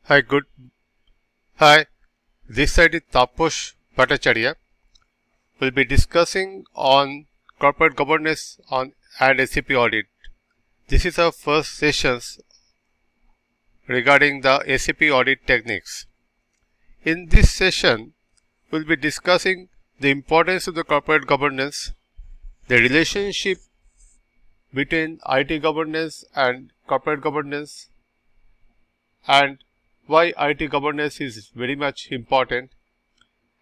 Hi, good. Hi, this side is Taposh Bhattacharya. We'll be discussing on corporate governance and SAP audit. This is our first sessions regarding the SAP audit techniques. In this session, we'll be discussing the importance of the corporate governance, the relationship between IT governance and corporate governance, and why IT governance is very much important.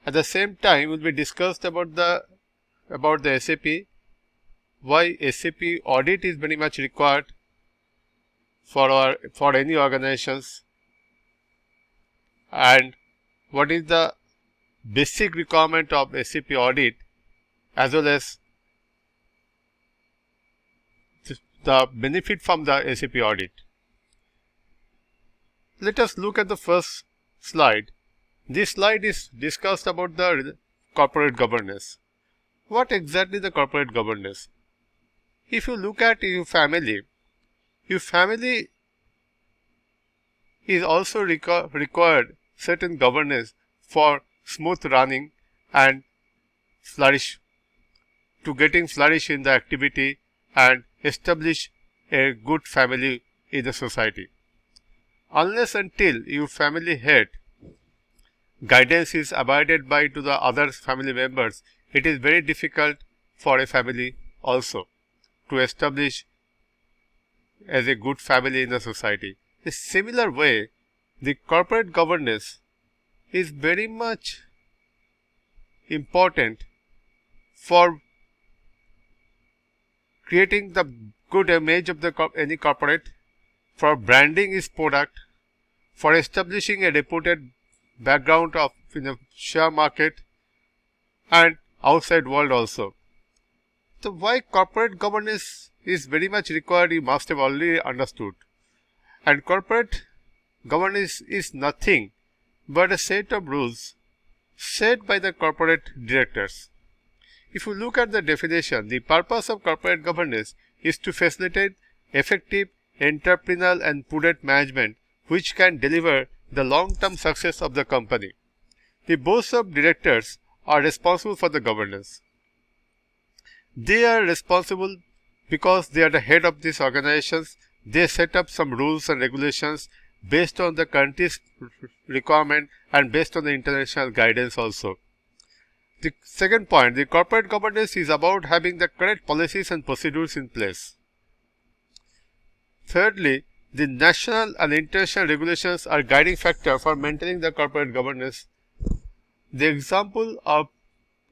At the same time, will be discussed about the SAP, why SAP audit is very much required for any organizations, and what is the basic requirement of SAP audit, as well as the benefit from the SAP audit. Let us look at the first slide. This slide is discussed about the corporate governance. What exactly the corporate governance? If you look at your family is also required certain governance for smooth running and flourish in the activity and establish a good family in the society. Unless until your family head guidance is abided by to the other family members, it is very difficult for a family also to establish as a good family in the society. In a similar way, the corporate governance is very much important for creating the good image of any corporate, for branding its product, for establishing a reputed background of in the share market and outside world also. So why corporate governance is very much required, you must have already understood. And corporate governance is nothing but a set of rules set by the corporate directors. If you look at the definition, the purpose of corporate governance is to facilitate effective entrepreneurial and prudent management which can deliver the long-term success of the company. The boards of directors are responsible for the governance. They are responsible because they are the head of these organizations. They set up some rules and regulations based on the country's requirement and based on the international guidance also. The second point, the corporate governance is about having the correct policies and procedures in place. Thirdly, the national and international regulations are guiding factor for maintaining the corporate governance. The example of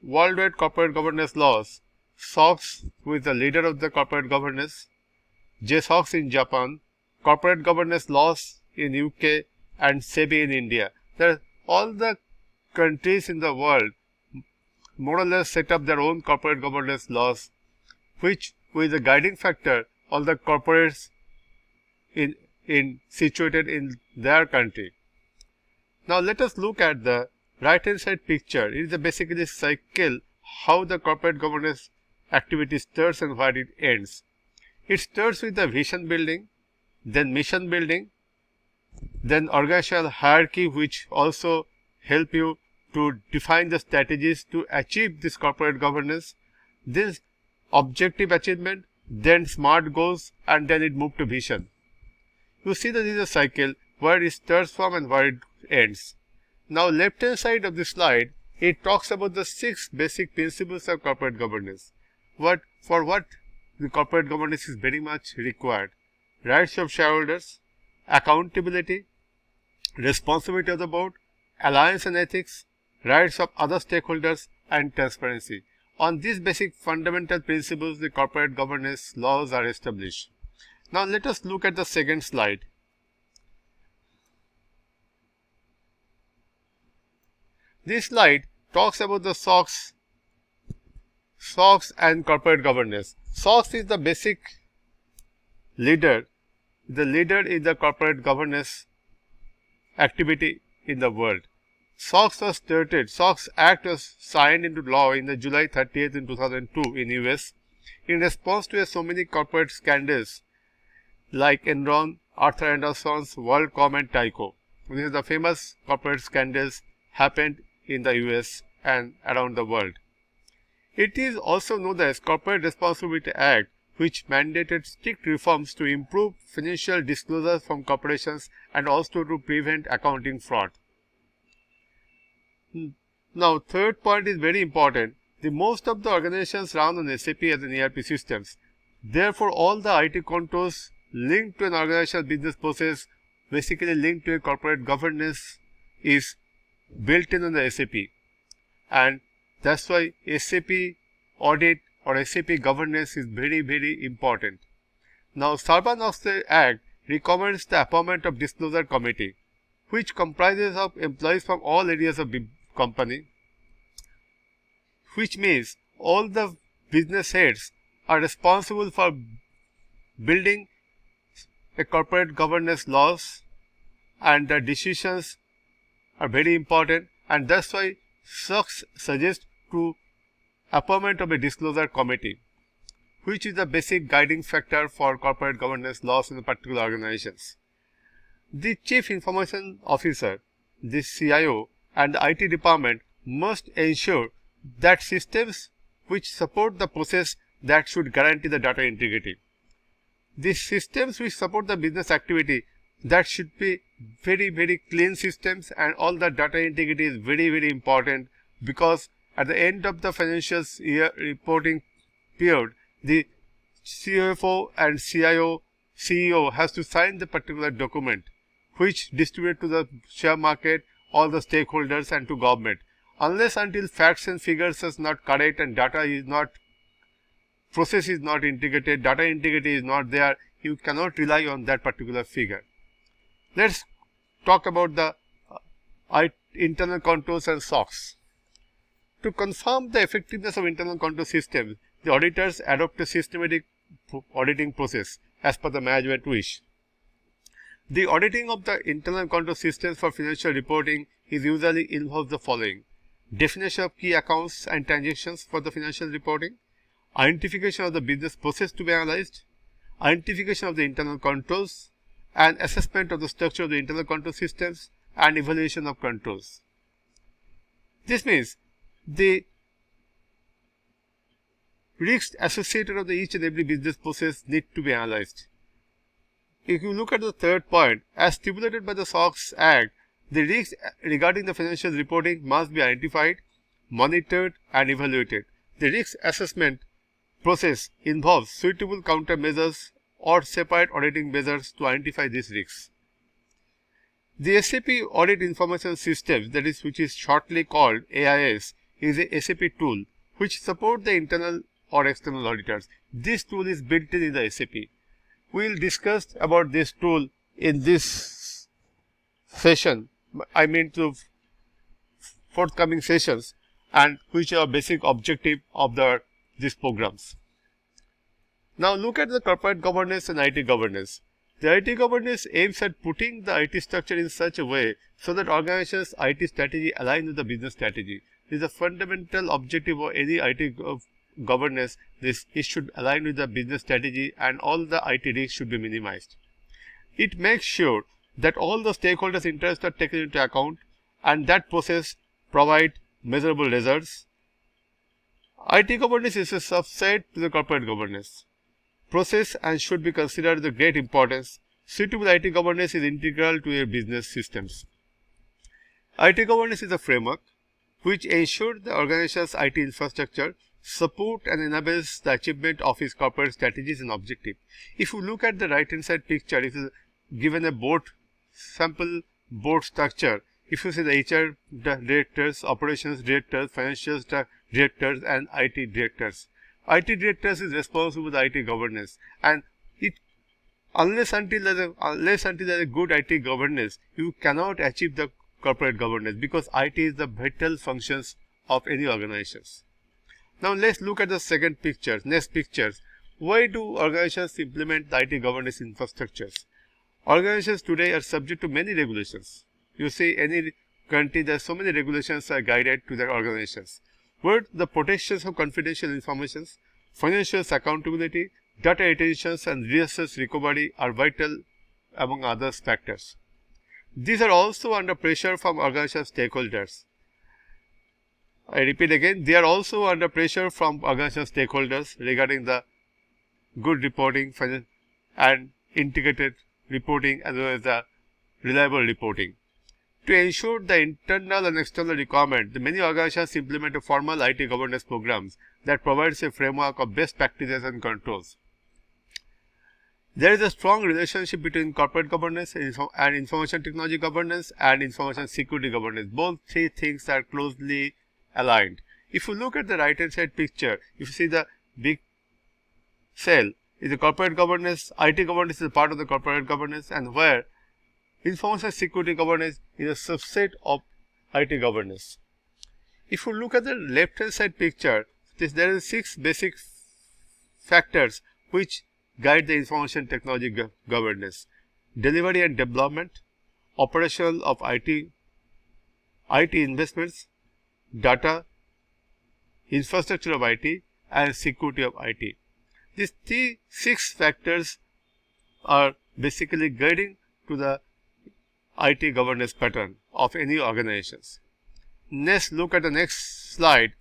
worldwide corporate governance laws, SOX who is the leader of the corporate governance, JSOX in Japan, corporate governance laws in UK and SEBI in India. All the countries in the world more or less set up their own corporate governance laws, which with the guiding factor all the corporates situated in their country. Now let us look at the right hand side picture. It is basically a cycle how the corporate governance activity starts and where it ends. It starts with the vision building, then mission building, then organizational hierarchy which also help you to define the strategies to achieve this corporate governance, this objective achievement, then smart goals, and then it moves to vision. You see that this is a cycle where it starts from and where it ends. Now left hand side of the slide, it talks about the 6 basic principles of corporate governance. For what the corporate governance is very much required. Rights of shareholders, accountability, responsibility of the board, alliance and ethics, rights of other stakeholders, and transparency. On these basic fundamental principles, the corporate governance laws are established. Now let us look at the second slide. This slide talks about the SOX and corporate governance. SOX is the basic leader, the leader in the corporate governance activity in the world. SOX Act was signed into law in the July 30th in 2002 in US in response to so many corporate scandals like Enron, Arthur Andersen's, WorldCom and Tyco. This is the famous corporate scandals happened in the US and around the world. It is also known as Corporate Responsibility Act, which mandated strict reforms to improve financial disclosures from corporations and also to prevent accounting fraud. Now, third point is very important. Most of the organizations run on SAP as an ERP systems. Therefore, all the IT controls linked to an organizational business process, basically linked to a corporate governance, is built in on the SAP. And that's why SAP Audit or SAP governance is very, very important. Now, Sarbanes-Oxley Act recommends the appointment of disclosure committee, which comprises of employees from all areas of the company, which means all the business heads are responsible for building a corporate governance laws, and the decisions are very important, and that's why SOX suggests to appointment of a disclosure committee, which is the basic guiding factor for corporate governance laws in particular organizations. The Chief Information Officer, the CIO, and the IT department must ensure that systems which support the process that should guarantee the data integrity. These systems which support the business activity, that should be very, very clean systems, and all the data integrity is very, very important, because at the end of the financial year reporting period, the CFO and CIO, CEO has to sign the particular document, which distribute to the share market, all the stakeholders, and to government. Unless until facts and figures is not correct and data is not, process is not integrated, data integrity is not there, you cannot rely on that particular figure. Let's talk about the internal controls and SOX. To confirm the effectiveness of internal control systems, the auditors adopt a systematic auditing process as per the management wish. The auditing of the internal control systems for financial reporting is usually involves the following: definition of key accounts and transactions for the financial reporting, identification of the business process to be analyzed, identification of the internal controls, and assessment of the structure of the internal control systems, and evaluation of controls. This means the risks associated with each and every business process need to be analyzed. If you look at the third point, as stipulated by the SOX Act, the risks regarding the financial reporting must be identified, monitored, and evaluated. The risk assessment process involves suitable countermeasures or separate auditing measures to identify these risks. The SAP Audit Information Systems, that is, which is shortly called AIS, is a SAP tool which supports the internal or external auditors. This tool is built in the SAP. We will discuss about this tool in this session, I mean to forthcoming sessions, and which are basic objective of these programs. Now look at the corporate governance and IT governance. The IT governance aims at putting the IT structure in such a way so that organizations' IT strategy aligns with the business strategy. This is a fundamental objective of any IT governance. It should align with the business strategy, and all the IT risks should be minimized. It makes sure that all the stakeholders' interests are taken into account, and that process provide measurable results. IT governance is a subset to the corporate governance process and should be considered with great importance. Suitable IT governance is integral to your business systems. IT governance is a framework which ensures the organization's IT infrastructure support and enables the achievement of its corporate strategies and objectives. If you look at the right hand side picture, it is given a sample board structure. If you see the HR directors, operations directors, financial directors, and IT directors. IT directors is responsible for the IT governance, and unless until there is a good IT governance, you cannot achieve the corporate governance, because IT is the vital functions of any organizations. Now let's look at the next pictures. Why do organizations implement the IT governance infrastructures? Organizations today are subject to many regulations. You see, any country, there are so many regulations are guided to their organizations, where the protections of confidential information, financial accountability, data retention, and resource recovery are vital among other factors. These are also under pressure from organization stakeholders. I repeat again, they are also under pressure from organization stakeholders regarding the good reporting and integrated reporting as well as the reliable reporting. To ensure the internal and external requirement, the many organizations implement a formal IT governance programs that provides a framework of best practices and controls. There is a strong relationship between corporate governance and information technology governance and information security governance. Both three things are closely aligned. If you look at the right hand side picture, if you see the big cell is the corporate governance, IT governance is a part of the corporate governance, and where information security governance is a subset of IT governance. If you look at the left hand side picture, there are 6 basic factors which guide the information technology governance: delivery and development, operational of IT investments, data, infrastructure of IT, and security of IT. These 6 factors are basically guiding to the IT governance pattern of any organizations. Next, look at the next slide.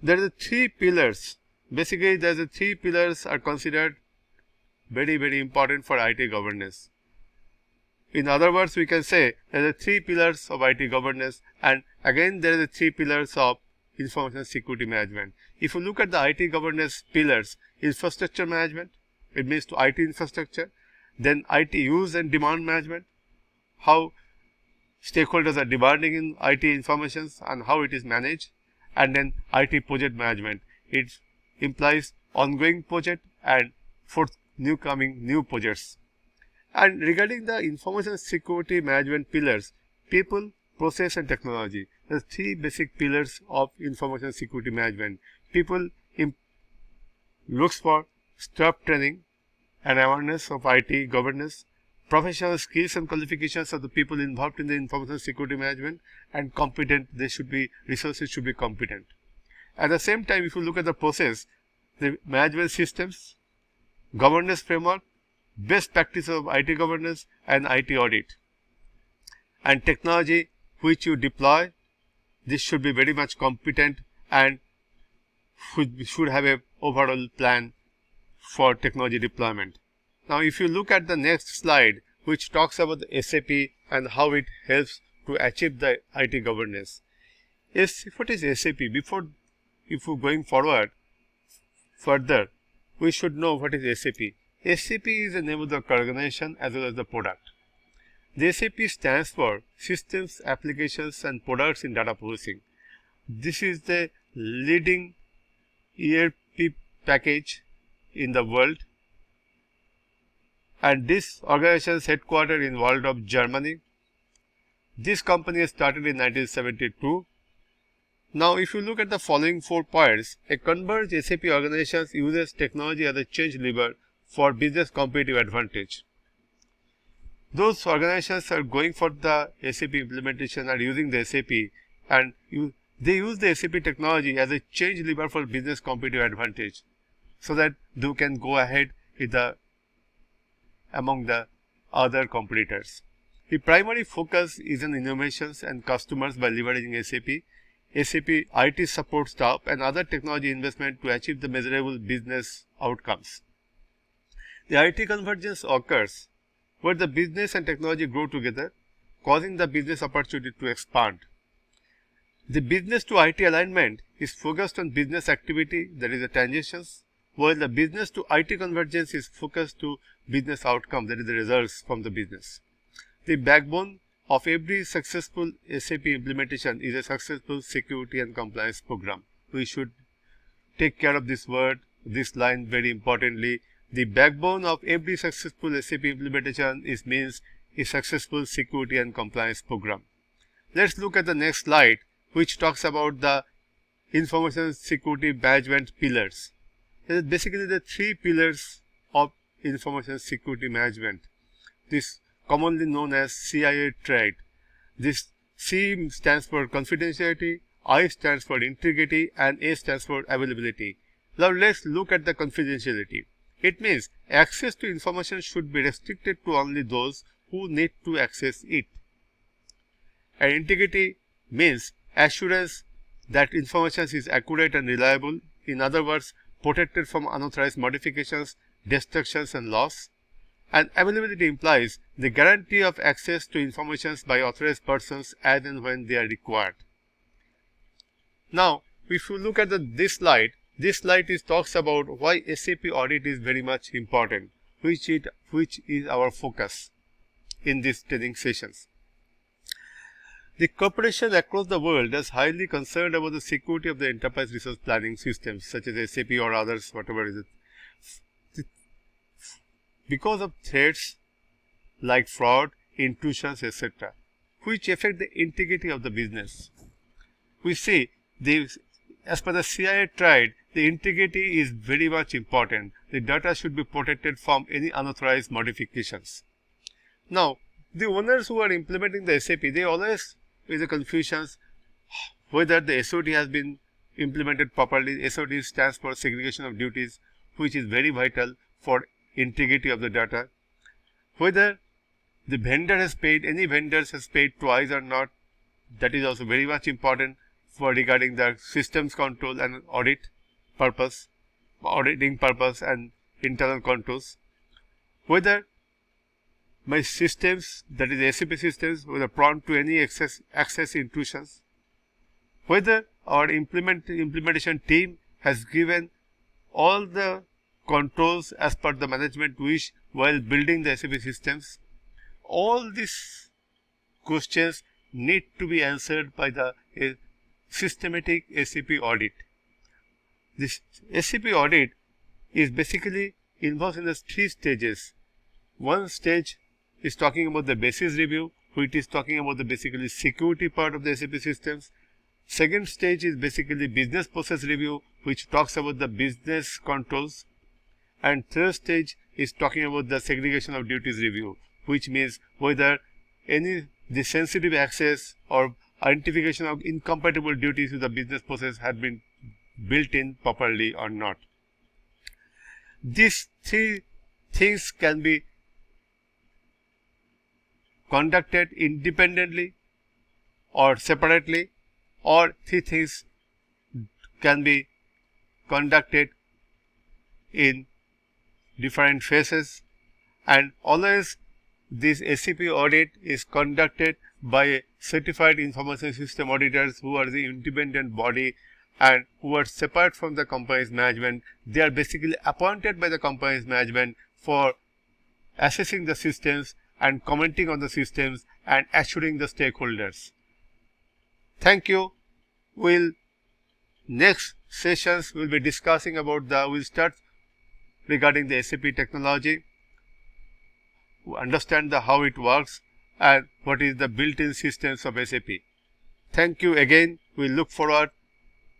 There are 3 pillars. Basically, there are 3 pillars are considered very important for IT governance. In other words, we can say there are 3 pillars of IT governance, and again there are 3 pillars of information security management. If you look at the IT governance pillars, infrastructure management, it means to IT infrastructure, then IT use and demand management, how stakeholders are demanding in IT information and how it is managed, and then IT project management. It implies ongoing project and forthcoming new projects. And regarding the information security management pillars, people, process and technology. There are 3 basic pillars of information security management. People looks for staff training and awareness of IT governance, professional skills and qualifications of the people involved in the information security management, and competent, resources should be competent. At the same time, if you look at the process, the management systems, governance framework, best practices of IT governance and IT audit. And technology which you deploy, this should be very much competent and should have an overall plan for technology deployment. Now, if you look at the next slide, which talks about the SAP and how it helps to achieve the IT governance. What is SAP? If we're going further, we should know what is SAP. SAP is the name of the organization as well as the product. The SAP stands for Systems, Applications and Products in Data Processing. This is the leading ERP package in the world, and this organization is headquartered in world of Germany. This company started in 1972. Now, if you look at the following 4 points, a converged SAP organization uses technology as a change lever for business competitive advantage. Those organizations are going for the SAP implementation and using the SAP, and they use the SAP technology as a change lever for business competitive advantage, so that they can go ahead with among the other competitors. The primary focus is on innovations and customers by leveraging SAP IT support staff and other technology investment to achieve the measurable business outcomes. The IT convergence occurs where the business and technology grow together, causing the business opportunity to expand. The business to IT alignment is focused on business activity, that is the transactions, while the business to IT convergence is focused to business outcome, that is the results from the business. The backbone of every successful SAP implementation is a successful security and compliance program. We should take care of this line very importantly. The backbone of every successful SAP implementation means a successful security and compliance program. Let's look at the next slide, which talks about the information security management pillars. This is basically the 3 pillars of information security management. This commonly known as CIA trait. This C stands for confidentiality, I stands for integrity, and A stands for availability. Now let's look at the confidentiality. It means access to information should be restricted to only those who need to access it. And integrity means assurance that information is accurate and reliable, in other words, protected from unauthorized modifications, destructions and loss. And availability implies the guarantee of access to information by authorized persons as and when they are required. Now, if you look at this slide talks about why SAP audit is very much important, which is our focus in these training sessions. The corporation across the world is highly concerned about the security of the enterprise resource planning systems such as SAP or others, whatever is it. Because of threats like fraud, intrusions, etc., which affect the integrity of the business. We see, as per the CIA tried, the integrity is very much important. The data should be protected from any unauthorized modifications. Now, the owners who are implementing the SAP, they always with the confusions whether the SOD has been implemented properly. SOD stands for segregation of duties, which is very vital for integrity of the data. Whether the vendor has paid, any vendors has paid twice or not, that is also very much important for regarding the systems control and auditing purpose and internal controls. Whether my systems, that is SAP systems, were prone to any access intrusions. Whether our implementation team has given all the controls as per the management wish while building the SAP systems. All these questions need to be answered by the systematic SAP audit. This SAP audit is basically involved in the 3 stages. One stage is talking about the basis review, which is talking about the basically security part of the SAP systems. Second stage is basically business process review, which talks about the business controls. And third stage is talking about the segregation of duties review, which means whether any the sensitive access or identification of incompatible duties with the business process have been built in properly or not. These 3 things can be conducted independently or separately, or 3 things can be conducted in different phases, and always this SAP audit is conducted by certified information system auditors who are the independent body and who are separate from the company's management. They are basically appointed by the company's management for assessing the systems and commenting on the systems and assuring the stakeholders. Thank you. Next sessions will be discussing about we'll start regarding the SAP technology, understand how it works and what is the built-in systems of SAP. Thank you again. We look forward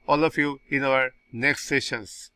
all of you in our next sessions.